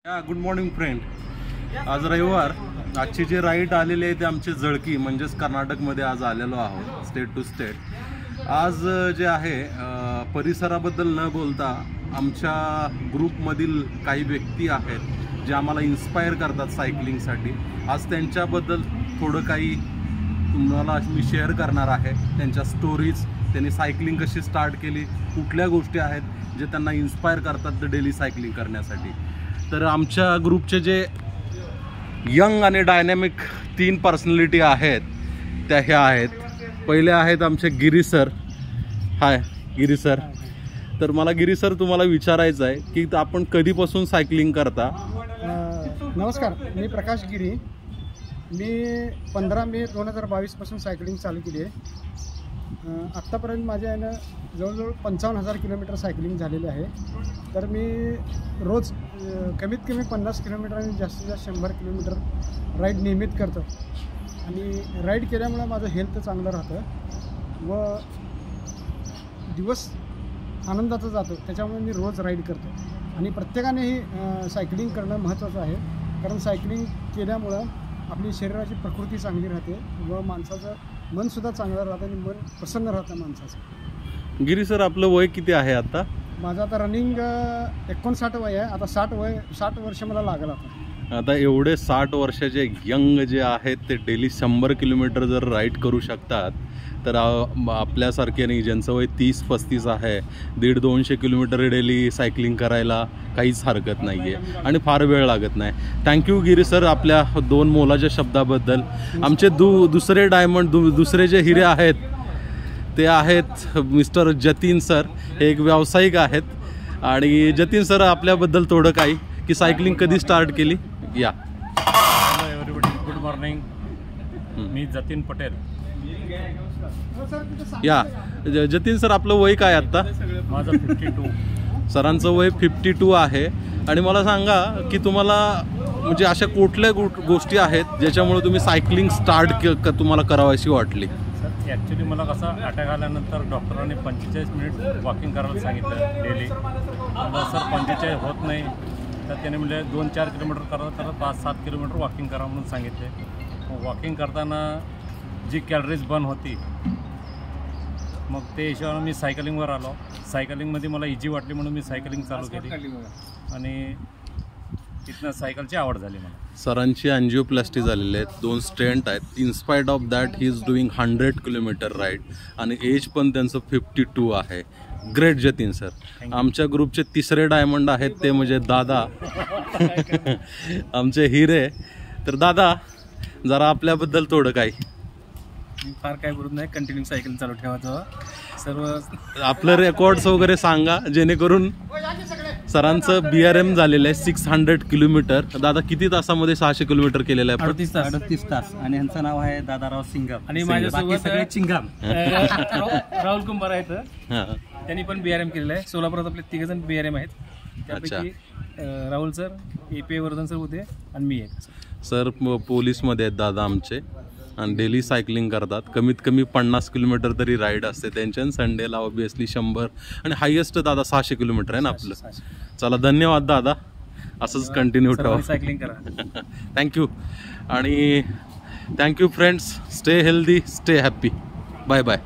Good morning friend. आज रविवार. आजची जी राईड आलेली आहे ते आमची जळकी म्हणजेच कर्नाटकमध्ये आज आलेलो आहोत, स्टेट टू स्टेट. आज जे आहे परिसराबद्दल न बोलता आमच्या ग्रुपमधील काही व्यक्ती आहेत जे आम्हाला इन्स्पायर करतात सायकलिंगसाठी. आज त्यांच्याबद्दल थोडं काही तुम्हाला मी शेअर करणार आहे. त्यांच्या स्टोरीज, त्यांनी सायकलिंग कशी स्टार्ट केली, कुठल्या गोष्टी आहेत जे त्यांना इन्स्पायर करतात डेली सायकलिंग करण्यासाठी. तर आमच्या ग्रुपचे जे यंग आणि डायनॅमिक 3 पर्सनॅलिटी आहेत त्या ह्या आहेत. पहिले आहेत आमचे गिरी सर. हाय गिरी सर. तर मला गिरी सर तुम्हाला विचारायचं आहे की आपण कधीपासून सायकलिंग करता? नमस्कार, मी प्रकाश गिरी. मी 15 मे 2022 पासून सायकलिंग चालू केली आहे. आत्तापर्यंत माझ्या यानं जवळजवळ 55,000 किलोमीटर सायकलिंग झालेली आहे. तर मी रोज कमीत कमी 50 किलोमीटर आणि जास्तीत जास्त 100 किलोमीटर राईड नियमित करतो. आणि राईड केल्यामुळं माझं हेल्थ चांगलं राहतं व दिवस आनंदाचा जातो. त्याच्यामुळे मी रोज राईड करतो. आणि प्रत्येकानेही सायकलिंग करणं महत्त्वाचं आहे, कारण सायकलिंग केल्यामुळं आपली शरीराची प्रकृती चांगली राहते व माणसाचं मनसुद्धा चांगलं राहतं आणि मन प्रसन्न राहतं माणसाचं. गिरी सर, आपलं वय किती आहे आता? माझं आता रनिंग 59 वय आहे. आता 60 वर्ष मला लागलं आता एवढे 60 वर्षाचे यंग जे आहेत ते डेली 100 किलोमीटर जर राईड करू शकतात तर आपल्यासारखे नाही, ज्यांचं वय 30-35 आहे, 150-200 किलोमीटर डेली सायकलिंग करायला काहीच हरकत नाही आहे आणि फार वेळ लागत नाही. थँक्यू गिरी सर आपल्या 2 मोलाच्या शब्दाबद्दल. आमचे दुसरे डायमंड, दुसरे जे हिरे आहेत ते आहेत मिस्टर जतीन सर. हे एक व्यावसायिक आहेत. आणि जतीन सर, आपल्याबद्दल थोडं काही की सायकलिंग कधी स्टार्ट केली? या. Hello everybody, good morning. मी जतीन पटेल. या जतीन सर, आपलं वय काय आत्ता? माझं 52. सरांचं वय 52 आहे. आणि मला सांगा की तुम्हाला म्हणजे अशा कुठल्या गोष्टी आहेत ज्याच्यामुळे तुम्ही सायकलिंग स्टार्ट तुम्हाला करावीशी वाटली? सर, ॲक्च्युली मला कसं अटॅक आल्यानंतर डॉक्टरांनी 45 मिनिट वॉकिंग करायला सांगितलं डेली. सर 45 होत नाही, तर त्याने म्हणजे 2-4 किलोमीटर करत 5-7 किलोमीटर वॉकिंग करा म्हणून सांगितले. वॉकिंग करताना जी कॅलरीज बर्न होती, मग ते हिशोबाने मी सायकलिंगवर आलो. सायकलिंगमध्ये मला इजी वाटली म्हणून मी सायकलिंग चालू केली आणि तिथनं सायकलची आवड झाली मला. सरांची अँजिओप्लास्टी झालेली आहेत, 2 स्टेंट आहेत. Inspired of that he is doing 100 kilometre ride आणि एज पण त्यांचं 52 आहे. Great Jatin sir. आमच्या ग्रुपचे 3रे डायमंड आहेत ते म्हणजे दादा आमचे हिरे. तर दादा, जरा आपल्याबद्दल थोडं काही. फार काय बोलत नाही, कंटिन्यू सायकल चालू ठेवायचं. सर्व आपलं रेकॉर्ड्स वगैरे सांगा जेणेकरून. सरांचं BRM झालेलं आहे 600 किलोमीटर. दादा, किती तासामध्ये 600 किलोमीटर केलेलं आहे? 38 तास. आणि यांचं नाव आहे दादाराव सिंगम आणि माझ्यासोबत सगळे चिंगाम राहुल कुंभार आहेत. त्यांनी पण BRM केलेलं आहे. सोलापुरात आपले 3 जण BRM आहेत. त्यापैकी Rahul sir, API Vardhan sir होते आणि मी आहे. सर पोलीसमध्ये आहेत दादा आमचे आणि डेली सायकलिंग करतात. कमीत कमी 50 किलोमीटर तरी राईड असते त्यांच्या. संडेला ऑब्विसली 100 आणि हायेस्ट दादा 600 किलोमीटर आहे ना आपलं. चला, धन्यवाद दादा. असंच कंटिन्यू ठेवा, सायकलिंग करा. थँक्यू. आणि thank you friends. Stay healthy, stay happy. Bye bye.